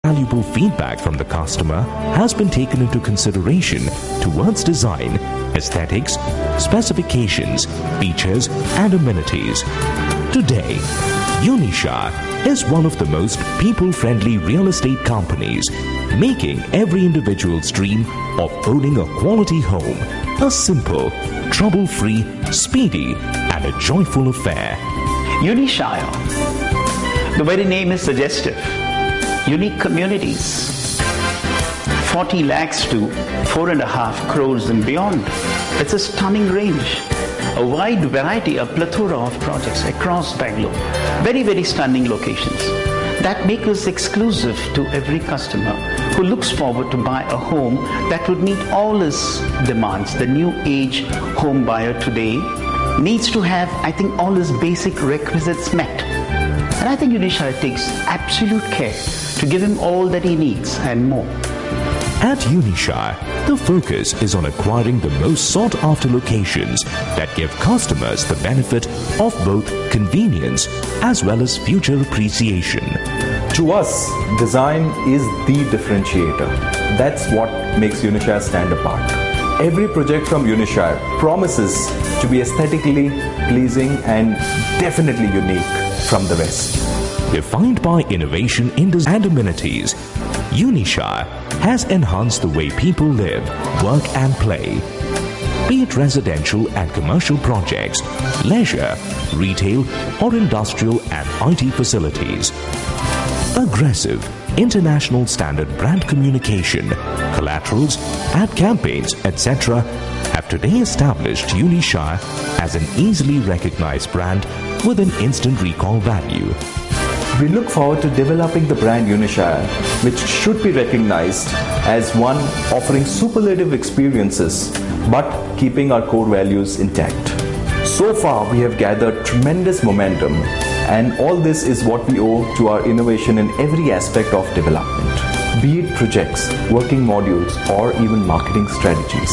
Valuable feedback from the customer has been taken into consideration towards design, aesthetics, specifications, features, and amenities. Today, Unishire is one of the most people-friendly real estate companies, making every individual's dream of owning a quality home a simple, trouble-free, speedy, and a joyful affair. Unishire. The very name is suggestive. Unique communities. 40 lakhs to 4.5 crores and beyond. It's a stunning range. A wide variety, a plethora of projects across Bangalore. Very, very stunning locations. That make us exclusive to every customer who looks forward to buy a home that would meet all his demands. The new age home buyer today needs to have, I think, all his basic requisites met. And I think Unishire takes absolute care to give him all that he needs and more. At Unishire, the focus is on acquiring the most sought-after locations that give customers the benefit of both convenience as well as future appreciation. To us, design is the differentiator. That's what makes Unishire stand apart. Every project from Unishire promises to be aesthetically pleasing and definitely unique from the rest. Defined by innovation in design and amenities, Unishire has enhanced the way people live, work and play. Be it residential and commercial projects, leisure, retail or industrial and IT facilities. Aggressive, international standard brand communication, collaterals, ad campaigns, etc. have today established Unishire as an easily recognized brand with an instant recall value. We look forward to developing the brand Unishire, which should be recognized as one offering superlative experiences but keeping our core values intact. So far, we have gathered tremendous momentum, and all this is what we owe to our innovation in every aspect of development, be it projects, working modules, or even marketing strategies.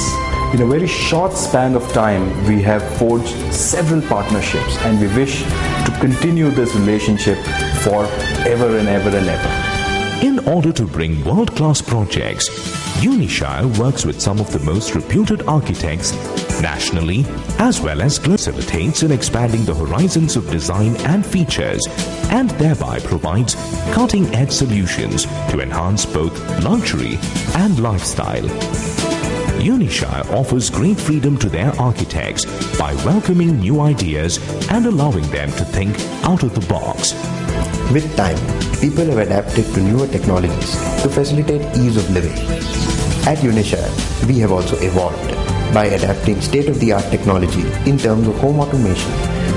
In a very short span of time, we have forged several partnerships, and we wish to continue this relationship for ever and ever and ever. In order to bring world-class projects, Unishire works with some of the most reputed architects nationally as well as facilitates in expanding the horizons of design and features, and thereby provides cutting-edge solutions to enhance both luxury and lifestyle. Unishire offers great freedom to their architects by welcoming new ideas and allowing them to think out of the box. With time, people have adapted to newer technologies to facilitate ease of living. At Unishire, we have also evolved by adapting state-of-the-art technology in terms of home automation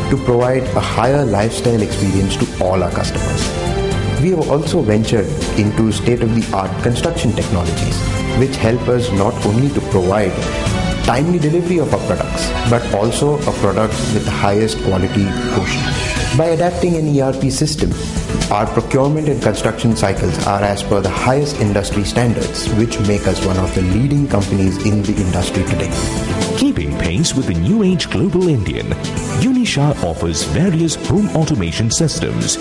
to provide a higher lifestyle experience to all our customers. We have also ventured into state-of-the-art construction technologies, which help us not only to provide timely delivery of our products, but also a product with the highest quality quotient. By adapting an ERP system, our procurement and construction cycles are as per the highest industry standards, which make us one of the leading companies in the industry today. Keeping pace with the new age global Indian, Unishire offers various home automation systems.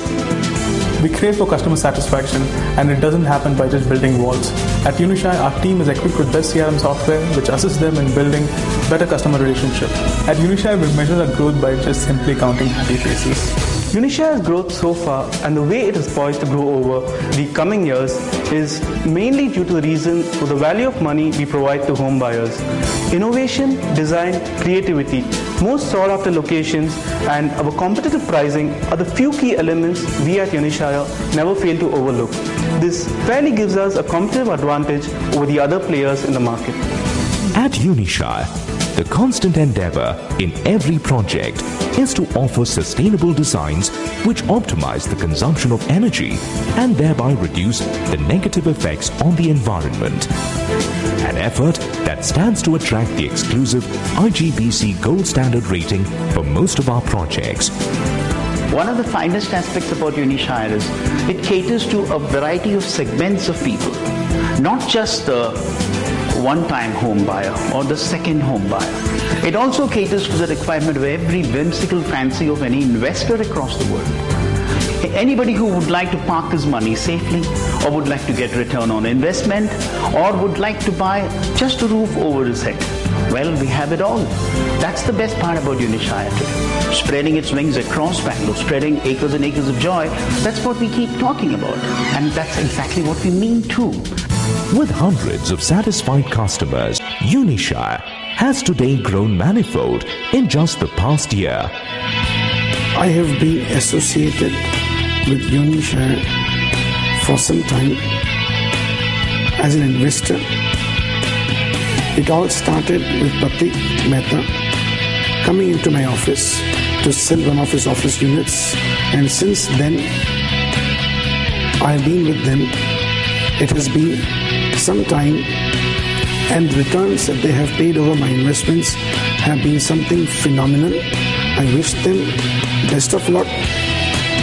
We crave for customer satisfaction, and it doesn't happen by just building walls. At Unishire, our team is equipped with best CRM software which assists them in building better customer relationship. At Unishire, we measure our growth by just simply counting happy faces. Unishire's growth so far and the way it is poised to grow over the coming years is mainly due to the reason for the value of money we provide to home buyers. Innovation, design, creativity, most sought after locations and our competitive pricing are the few key elements we at Unishire never fail to overlook. This fairly gives us a competitive advantage over the other players in the market. At Unishire, the constant endeavor in every project is to offer sustainable designs which optimize the consumption of energy and thereby reduce the negative effects on the environment. An effort that stands to attract the exclusive IGBC Gold Standard rating for most of our projects. One of the finest aspects about Unishire is it caters to a variety of segments of people, not just the one-time home buyer or the second home buyer. It also caters to the requirement of every whimsical fancy of any investor across the world. Anybody who would like to park his money safely, or would like to get return on investment, or would like to buy just a roof over his head. Well, we have it all. That's the best part about Unishire today. Spreading its wings across Bangalore, spreading acres and acres of joy. That's what we keep talking about. And that's exactly what we mean too. With hundreds of satisfied customers, Unishire has today grown manifold in just the past year. I have been associated with Unishire for some time as an investor. It all started with Pratik Mehta coming into my office to sell one of his office units, and since then I've been with them. It has been some time, and the returns that they have paid over my investments have been something phenomenal. I wish them best of luck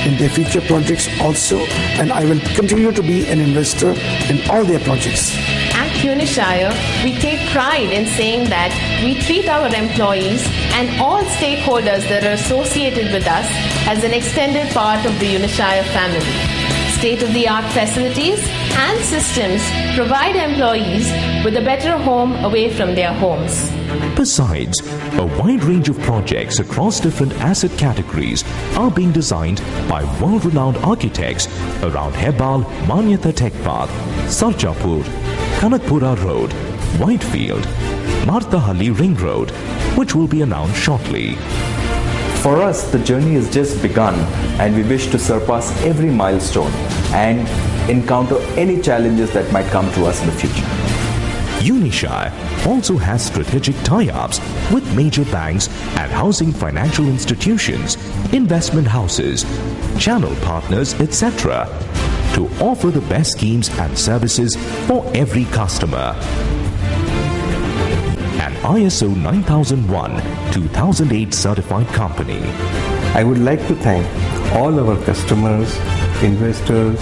in their future projects also, and I will continue to be an investor in all their projects. At Unishire, we take pride in saying that we treat our employees and all stakeholders that are associated with us as an extended part of the Unishire family. State-of-the-art facilities and systems provide employees with a better home away from their homes. Besides, a wide range of projects across different asset categories are being designed by world-renowned architects around Hebbal, Manyata Tech Park, Sarjapur, Kanakpura Road, Whitefield, Marthahalli Ring Road, which will be announced shortly. For us, the journey has just begun, and we wish to surpass every milestone and encounter any challenges that might come to us in the future. Unishire also has strategic tie-ups with major banks and housing financial institutions, investment houses, channel partners, etc. to offer the best schemes and services for every customer. An ISO 9001-2008 certified company. I would like to thank all our customers, investors,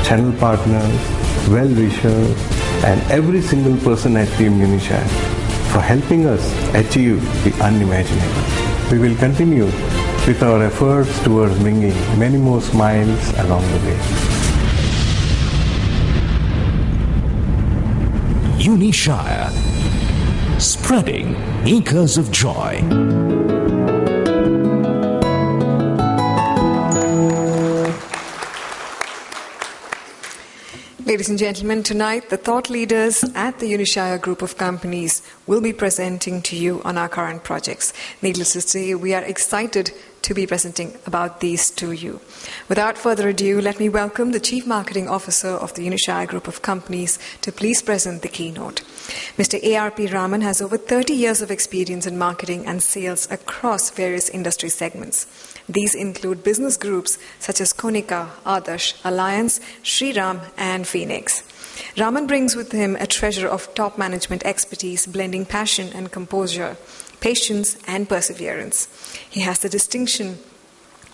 channel partners, well-wishers, and every single person at Team Unishire for helping us achieve the unimaginable. We will continue with our efforts towards bringing many more smiles along the way. Unishire, spreading acres of joy. Ladies and gentlemen, tonight the thought leaders at the Unishire group of companies will be presenting to you on our current projects. Needless to say, we are excited to be presenting about these to you. Without further ado, let me welcome the Chief Marketing Officer of the Unishire group of companies to please present the keynote. Mr. A.R.P. Raman has over 30 years of experience in marketing and sales across various industry segments. These include business groups such as Konica, Adarsh, Alliance, Shriram, and Phoenix. Raman brings with him a treasure of top management expertise, blending passion and composure, patience and perseverance. He has the distinction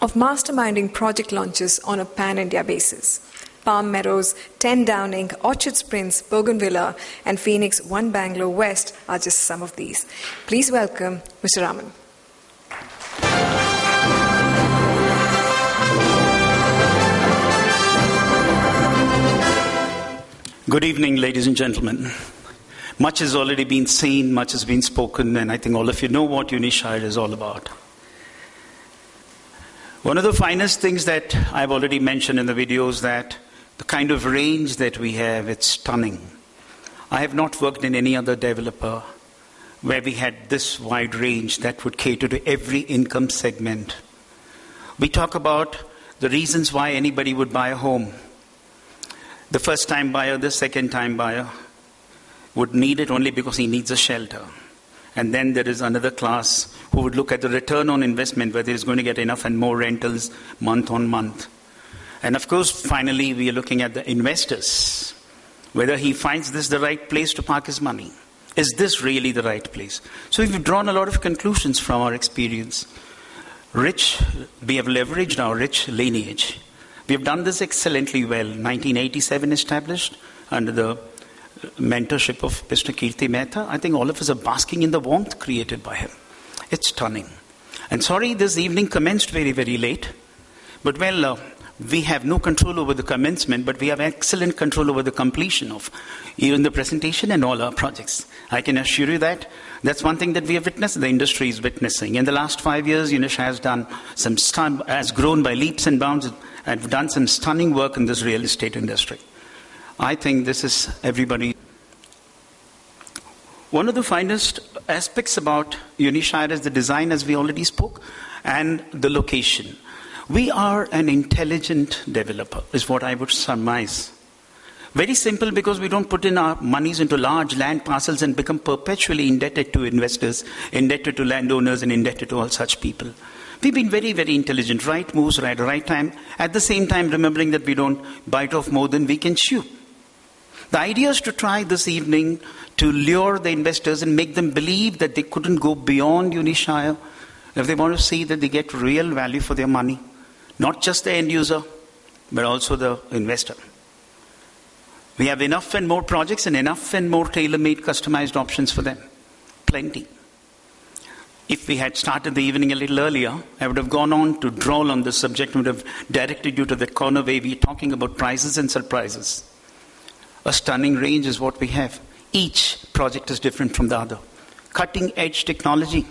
of masterminding project launches on a pan-India basis. Palm Meadows, 10 Downing, Orchard Springs, Bougainvillea, and Phoenix 1 Bangalore West are just some of these. Please welcome Mr. Raman. Good evening, ladies and gentlemen. Much has already been seen, much has been spoken, and I think all of you know what Unishire is all about. One of the finest things that I've already mentioned in the video is that the kind of range that we have, it's stunning. I have not worked in any other developer where we had this wide range that would cater to every income segment. We talk about the reasons why anybody would buy a home. The first-time buyer, the second-time buyer would need it only because he needs a shelter. And then there is another class who would look at the return on investment, whether he's going to get enough and more rentals month on month. And of course, finally, we are looking at the investors, whether he finds this the right place to park his money. Is this really the right place? So we've drawn a lot of conclusions from our experience. We have leveraged our rich lineage. We have done this excellently well. 1987 established under the mentorship of Mr. Kirti Mehta. I think all of us are basking in the warmth created by him. It's stunning. And sorry, this evening commenced very, very late. But we have no control over the commencement, but we have excellent control over the completion of even the presentation and all our projects. I can assure you that. That's one thing that we have witnessed, the industry is witnessing. In the last 5 years, Unishire has grown by leaps and bounds and done some stunning work in this real estate industry. I think this is everybody. One of the finest aspects about Unishire is the design, as we already spoke, and the location. We are an intelligent developer, is what I would surmise. Very simple, because we don't put in our monies into large land parcels and become perpetually indebted to investors, indebted to landowners, and indebted to all such people. We've been very, very intelligent. Right moves, right time. At the same time, remembering that we don't bite off more than we can chew. The idea is to try this evening to lure the investors and make them believe that they couldn't go beyond Unishire if they want to see that they get real value for their money. Not just the end user, but also the investor. We have enough and more projects and enough and more tailor-made customized options for them. Plenty. If we had started the evening a little earlier, I would have gone on to drawl on this subject and would have directed you to that corner where we're talking about prices and surprises. A stunning range is what we have. Each project is different from the other. Cutting-edge technology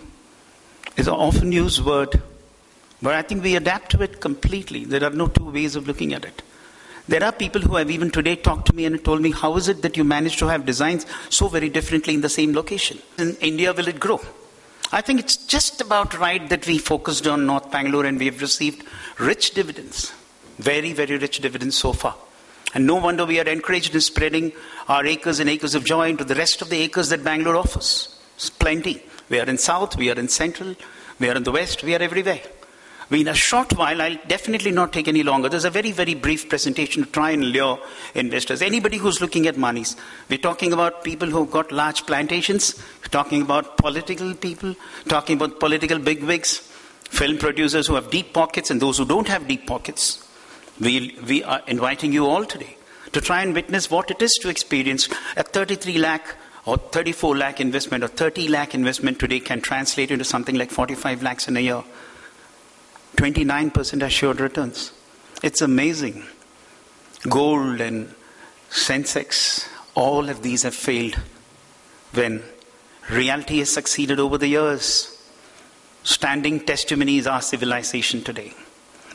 is an often used word, but I think we adapt to it completely. There are no two ways of looking at it. There are people who have even today talked to me and told me, how is it that you managed to have designs so very differently in the same location? In India, will it grow? I think it's just about right that we focused on North Bangalore and we have received rich dividends. Very, very rich dividends so far. And no wonder we are encouraged in spreading our acres and acres of joy into the rest of the acres that Bangalore offers. It's plenty. We are in South, we are in Central, we are in the West, we are everywhere. In a short while, I'll definitely not take any longer. There's a very, very brief presentation to try and lure investors. Anybody who's looking at monies. We're talking about people who've got large plantations. We're talking about political people. Talking about political bigwigs. Film producers who have deep pockets and those who don't have deep pockets. We are inviting you all today to try and witness what it is to experience a 33 lakh or 34 lakh investment or 30 lakh investment today can translate into something like 45 lakhs in a year. 29% assured returns. It's amazing. Gold and Sensex, all of these have failed when reality has succeeded over the years. Standing testimony is our civilization today.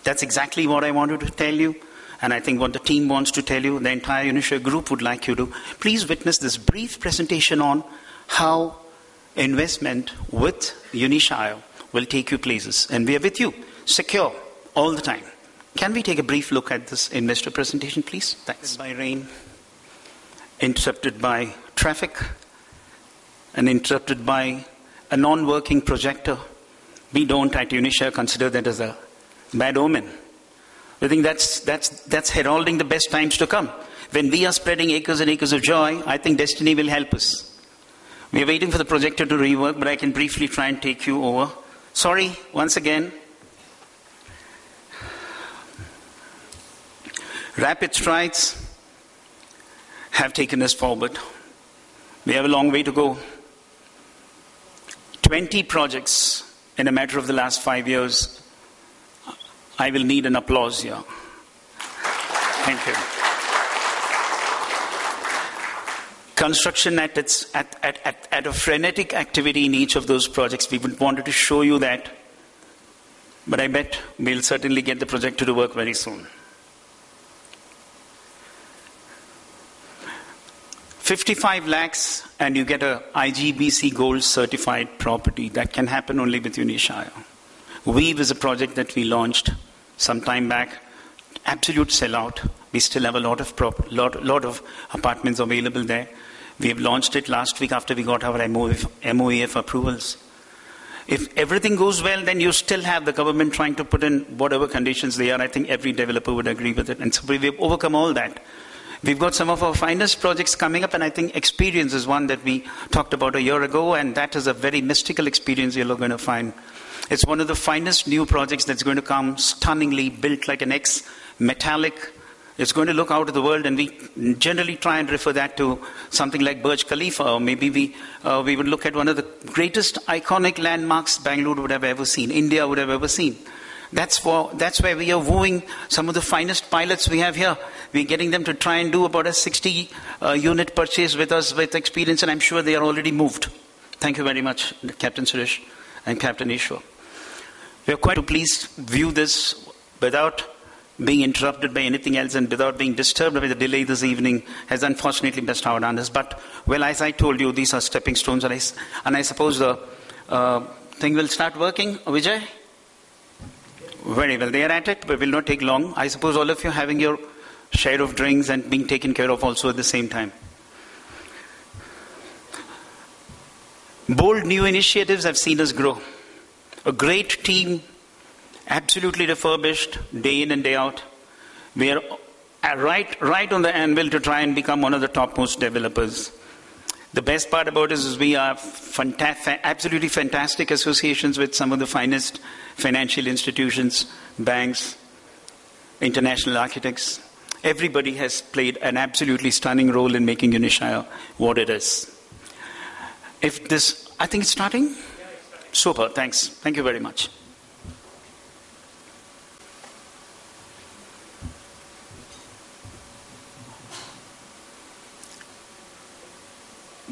That's exactly what I wanted to tell you, and I think what the team wants to tell you, the entire Unishire group would like you to. Please witness this brief presentation on how investment with Unishire will take you places. And we are with you. Secure all the time. Can we take a brief look at this investor presentation, please? Thanks. By rain, interrupted by traffic, and interrupted by a non-working projector. We don't at Unishire consider that as a bad omen. I think that's heralding the best times to come. When we are spreading acres and acres of joy, I think destiny will help us. We are waiting for the projector to rework, but I can briefly try and take you over. Sorry, once again. Rapid strides have taken us forward. We have a long way to go. 20 projects in a matter of the last 5 years. I will need an applause here. Thank you. Construction at a frenetic activity in each of those projects. We wanted to show you that. But I bet we'll certainly get the projector to work very soon. 55 lakhs and you get a IGBC gold certified property. That can happen only with Unishire. Weave is a project that we launched some time back. Absolute sellout. We still have a lot of apartments available there. We have launched it last week after we got our MOEF approvals. If everything goes well, then you still have the government trying to put in whatever conditions they are. I think every developer would agree with it. And so we've overcome all that. We've got some of our finest projects coming up, and I think Experience is one that we talked about a year ago, and that is a very mystical experience you're going to find. It's one of the finest new projects that's going to come, stunningly built like an metallic. It's going to look out of the world, and we generally try and refer that to something like Burj Khalifa, or maybe we would look at one of the greatest iconic landmarks Bangalore would have ever seen, India would have ever seen. That's where we are wooing some of the finest pilots we have here. We're getting them to try and do about a 60 unit purchase with us with experience, and I'm sure they are already moved. Thank you very much, Captain Suresh and Captain Ishwar. We are quite pleased to view this without being interrupted by anything else and without being disturbed by the delay this evening has unfortunately missed out on us. But, well, as I told you, these are stepping stones, and I suppose the thing will start working. Vijay? Very well. They are at it, but will not take long. I suppose all of you having your share of drinks and being taken care of also at the same time. Bold new initiatives have seen us grow. A great team, absolutely refurbished, day in and day out. We are right on the anvil to try and become one of the topmost developers. The best part about it is we are absolutely fantastic associations with some of the finest financial institutions, banks, international architects. Everybody has played an absolutely stunning role in making Unishire what it is. I think it's starting? Super, thanks. Thank you very much.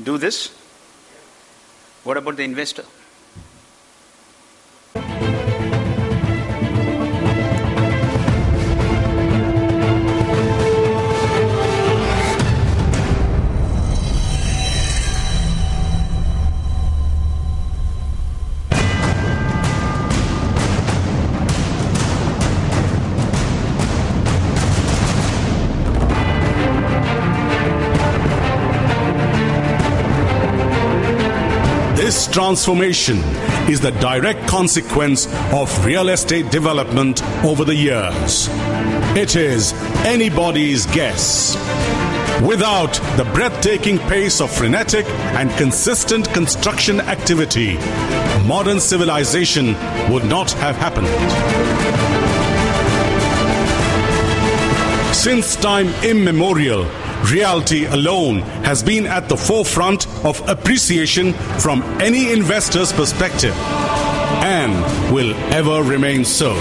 Do this? What about the investor? This transformation is the direct consequence of real estate development over the years. It is anybody's guess. Without the breathtaking pace of frenetic and consistent construction activity, modern civilization would not have happened. Since time immemorial, reality alone has been at the forefront of appreciation from any investor's perspective and will ever remain so.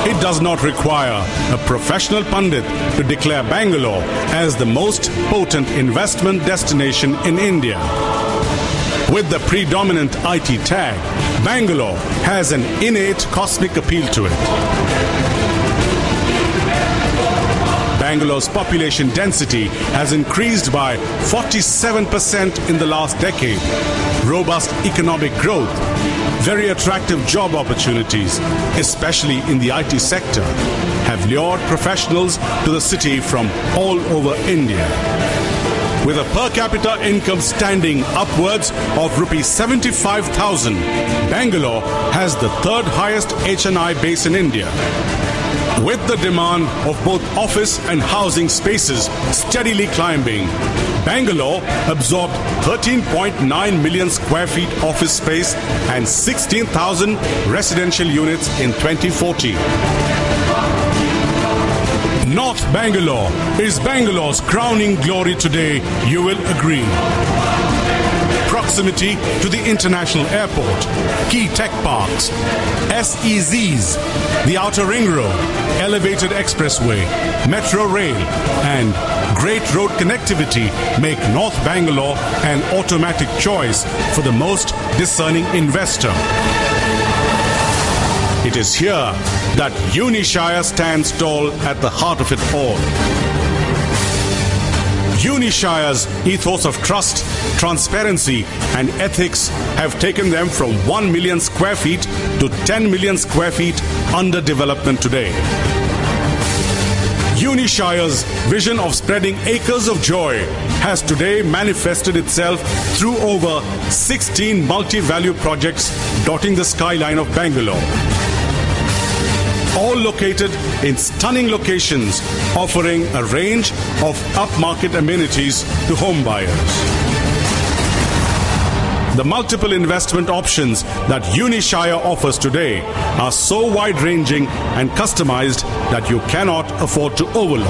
It does not require a professional pundit to declare Bangalore as the most potent investment destination in India. With the predominant IT tag, Bangalore has an innate cosmic appeal to it. Bangalore's population density has increased by 47% in the last decade. Robust economic growth, very attractive job opportunities, especially in the IT sector, have lured professionals to the city from all over India. With a per capita income standing upwards of rupees 75,000, Bangalore has the third highest HNI base in India. With the demand of both office and housing spaces steadily climbing, Bangalore absorbed 13.9 million square feet office space and 16,000 residential units in 2014. North Bangalore is Bangalore's crowning glory today, you will agree. Proximity to the international airport, key tech parks, SEZs, the outer ring road, elevated expressway, metro rail, and great road connectivity make North Bangalore an automatic choice for the most discerning investor. It is here that Unishire stands tall at the heart of it all. Unishire's ethos of trust, transparency, and ethics have taken them from 1 million square feet to 10 million square feet under development today. Unishire's vision of spreading acres of joy has today manifested itself through over 16 multi-value projects dotting the skyline of Bangalore. All located in stunning locations, offering a range of upmarket amenities to home buyers. The multiple investment options that Unishire offers today are so wide-ranging and customized that you cannot afford to overlook.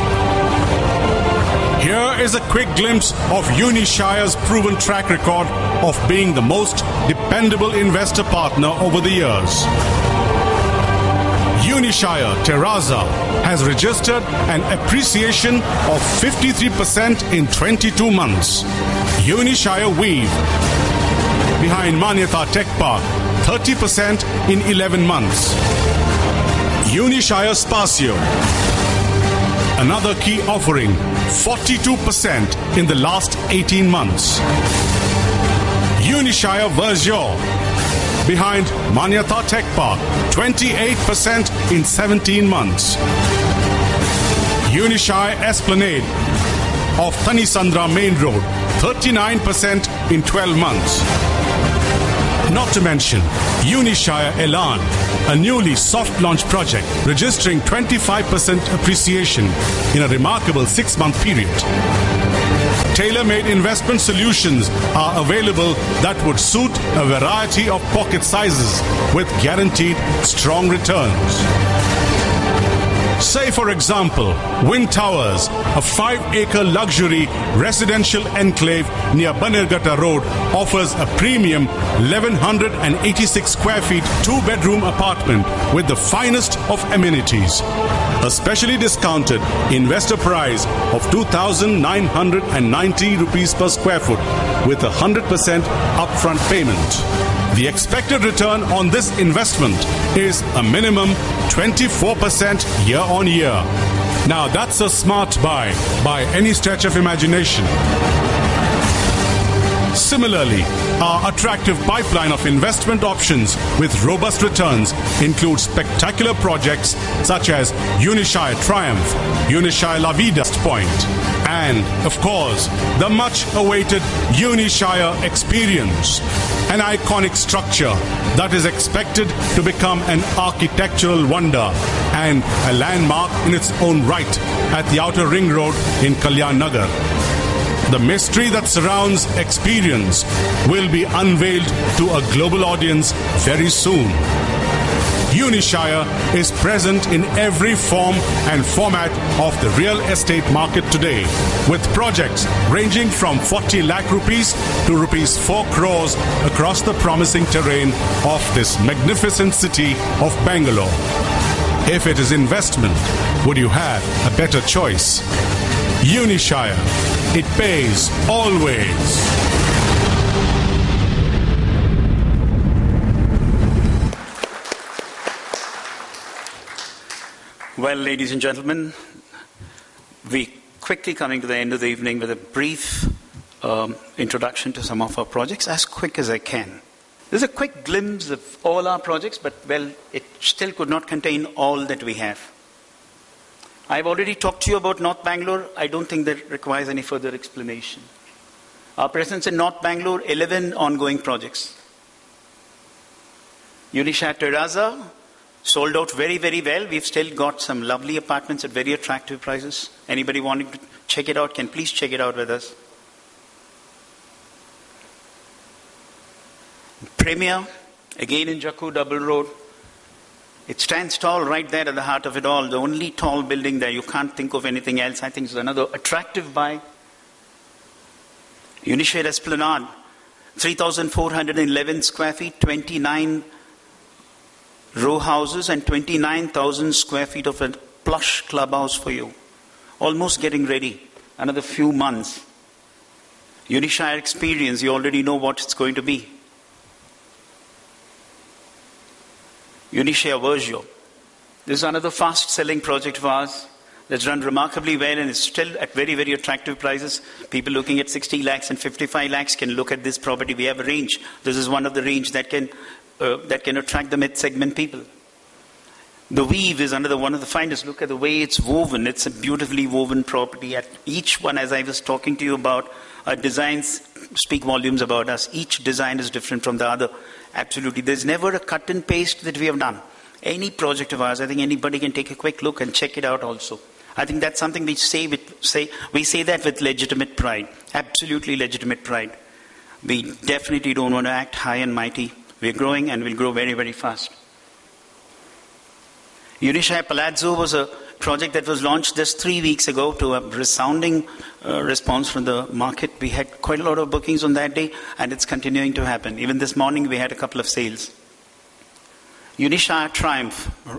Here Here is a quick glimpse of Unishire's proven track record of being the most dependable investor partner over the years. Unishire Terraza has registered an appreciation of 53% in 22 months. Unishire Weave behind Manyata Tech Park, 30% in 11 months. Unishire Spazio, another key offering, 42% in the last 18 months. Unishire Vergeo behind Manyata Tech Park, 28% in 17 months. Unishire Esplanade of Thanisandra Main Road, 39% in 12 months. Not to mention Unishire Elan, a newly soft launch project registering 25% appreciation in a remarkable 6-month period. Tailor-made investment solutions are available that would suit a variety of pocket sizes with guaranteed strong returns. Say, for example, Wind Towers, a 5-acre luxury residential enclave near Bannerghatta Road, offers a premium 1,186 square feet 2-bedroom apartment with the finest of amenities. A specially discounted investor price of 2,990 rupees per square foot with a 100% upfront payment. The expected return on this investment is a minimum 24% year on year. Now that's a smart buy by any stretch of imagination. Similarly, our attractive pipeline of investment options with robust returns includes spectacular projects such as Unishire Triumph, Unishire La Vida Point, and, of course, the much-awaited Unishire Experience, an iconic structure that is expected to become an architectural wonder and a landmark in its own right at the Outer Ring Road in Kalyan Nagar. The mystery that surrounds Experience will be unveiled to a global audience very soon. Unishire is present in every form and format of the real estate market today, with projects ranging from 40 lakh rupees to rupees 4 crores across the promising terrain of this magnificent city of Bangalore. If it is investment, would you have a better choice? Unishire. It pays always. Well, ladies and gentlemen, we're quickly coming to the end of the evening with a brief introduction to some of our projects, as quick as I can. This is a quick glimpse of all our projects, but, well, it still could not contain all that we have. I've already talked to you about North Bangalore. I don't think that requires any further explanation. Our presence in North Bangalore, 11 ongoing projects. Unishire Terraza, sold out very, very well. We've still got some lovely apartments at very attractive prices. Anybody wanting to check it out can please check it out with us. Premier, again in Jakku Double Road. It stands tall right there at the heart of it all. The only tall building there. You can't think of anything else. I think it's another attractive buy. Unishire Esplanade, 3,411 square feet, 29 row houses and 29,000 square feet of a plush clubhouse for you. Almost getting ready. Another few months. Unishire Experience, you already know what it's going to be. Unishire Vergeo. This is another fast-selling project of ours that's run remarkably well and is still at very, very attractive prices. People looking at 60 lakhs and 55 lakhs can look at this property. We have a range. This is one of the range that can attract the mid-segment people. The Weave is another one of the finest. Look at the way it's woven. It's a beautifully woven property. At each one, as I was talking to you about, our designs speak volumes about us. Each design is different from the other. Absolutely. There's never a cut and paste that we have done. Any project of ours, I think anybody can take a quick look and check it out also. I think that's something we say that with legitimate pride. Absolutely legitimate pride. We definitely don't want to act high and mighty. We're growing and we'll grow very, very fast. Unishire Palazzo was a project that was launched just 3 weeks ago to a resounding response from the market. We had quite a lot of bookings on that day, and it's continuing to happen. Even this morning, we had a couple of sales. Unishire Triumph,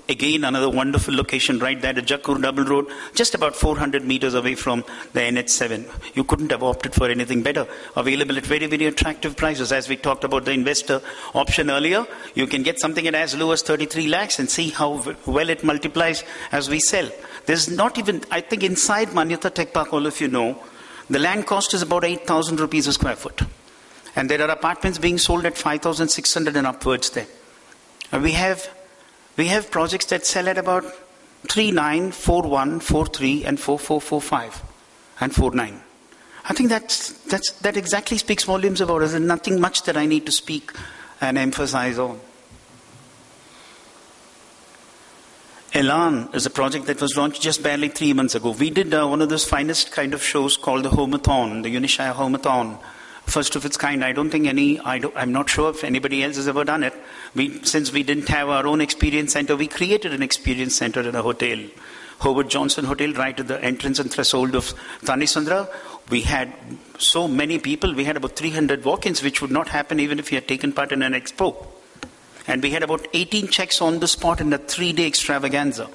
again another wonderful location right there at Jakkur Double Road, just about 400 meters away from the NH7. You couldn't have opted for anything better. Available at very, very attractive prices. As we talked about the investor option earlier, you can get something at as low as 33 lakhs and see how well it multiplies as we sell. There's not even, I think inside Manyata Tech Park, all of you know, the land cost is about 8,000 rupees a square foot. And there are apartments being sold at 5,600 and upwards there. We have projects that sell at about 39, 41, 43 and 4445 and 49. I think that exactly speaks volumes about us. There's nothing much that I need to speak and emphasize on. Elan is a project that was launched just barely 3 months ago. We did one of those finest kind of shows called the Homeathon, the Unishire Homeathon. First of its kind. I'm not sure if anybody else has ever done it. Since we didn't have our own experience center, we created an experience center in a hotel, Howard Johnson Hotel, right at the entrance and threshold of Tanisandra. We had so many people. We had about 300 walk-ins, which would not happen even if you had taken part in an expo. And we had about 18 checks on the spot in a 3-day extravaganza.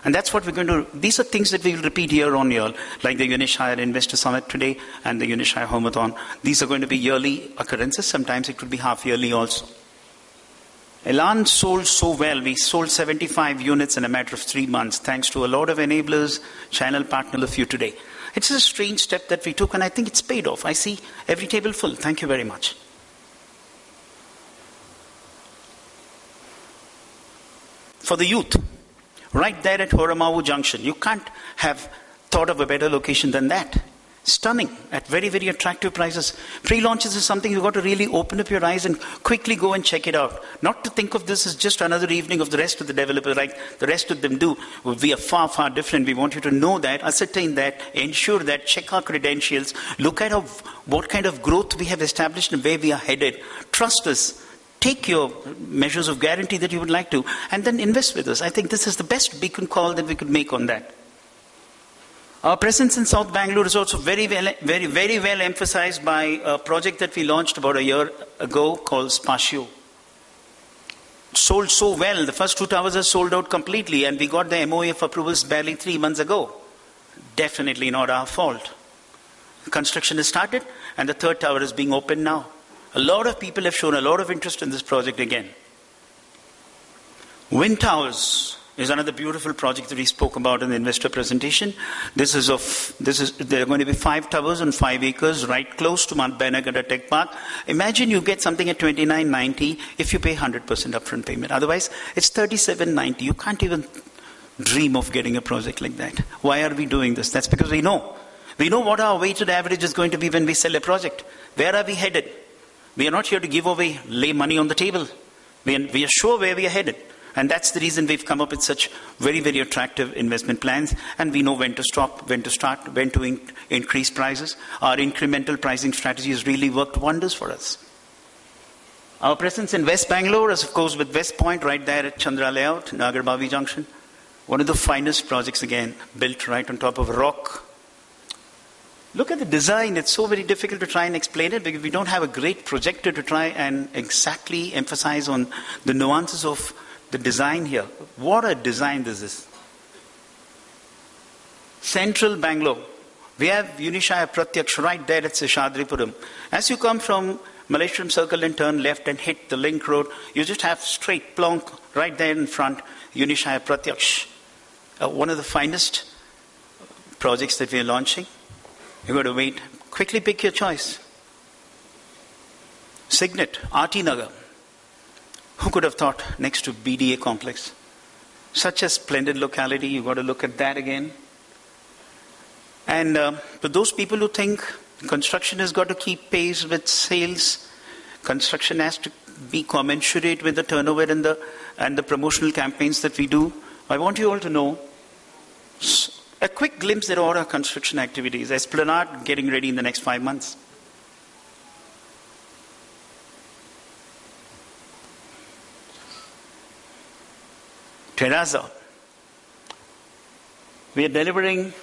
And that's what we're going to, these are things that we will repeat year on year, like the Unishire Investor Summit today and the Unishire Homeathon. These are going to be yearly occurrences. Sometimes it could be half yearly also. Elan sold so well. We sold 75 units in a matter of 3 months, thanks to a lot of enablers, channel partner, a few today. It's a strange step that we took, and I think it's paid off. I see every table full. Thank you very much. For the youth, right there at Horamavu Junction. You can't have thought of a better location than that. Stunning, at very, very attractive prices. Pre-launches is something you've got to really open up your eyes and quickly go and check it out. Not to think of this as just another evening of the rest of the developers like the rest of them do. We are far, far different. We want you to know that, ascertain that, ensure that, check our credentials, look at what kind of growth we have established and where we are headed. Trust us. Take your measures of guarantee that you would like to, and then invest with us. I think this is the best beacon call that we could make on that. Our presence in South Bangalore is also very well emphasized by a project that we launched about a year ago called Spatio. Sold so well. The first 2 towers are sold out completely, and we got the MOF approvals barely 3 months ago. Definitely not our fault. Construction has started, and the 3rd tower is being opened now. A lot of people have shown a lot of interest in this project again. Wind Towers is another beautiful project that we spoke about in the investor presentation. There are going to be 5 towers on 5 acres right close to Mount Banagada Tech Park. Imagine you get something at 29.90 if you pay 100% upfront payment. Otherwise, it's 37.90. You can't even dream of getting a project like that. Why are we doing this? That's because we know. We know what our weighted average is going to be when we sell a project. Where are we headed? We are not here to give away, lay money on the table. We are sure where we are headed. And that's the reason we've come up with such very, very attractive investment plans. And we know when to stop, when to start, when to increase prices. Our incremental pricing strategy has really worked wonders for us. Our presence in West Bangalore is, of course, with West Point right there at Chandra Layout, Nagarbavi Junction. One of the finest projects, again, built right on top of a rock. Look at the design. It's so very difficult to try and explain it because we don't have a great projector to try and exactly emphasize on the nuances of the design here. What a design this is. Central Bangalore. We have Unishire Pratyaksh right there at Seshadripuram. As you come from Malleshwaram Circle and turn left and hit the link road, you just have straight plonk right there in front, Unishire Pratyaksh. One of the finest projects that we are launching. You've got to wait. Quickly pick your choice. Signet, RT Nagar. Who could have thought next to BDA complex? Such a splendid locality. You've got to look at that again. And for those people who think construction has got to keep pace with sales, construction has to be commensurate with the turnover and the promotional campaigns that we do, I want you all to know a quick glimpse at all our construction activities. Esplanade getting ready in the next 5 months. Terraza. We are delivering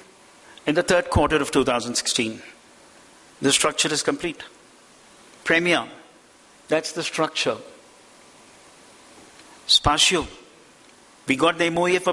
in the third quarter of 2016. The structure is complete. Premier, that's the structure. Spatio, we got the MOA for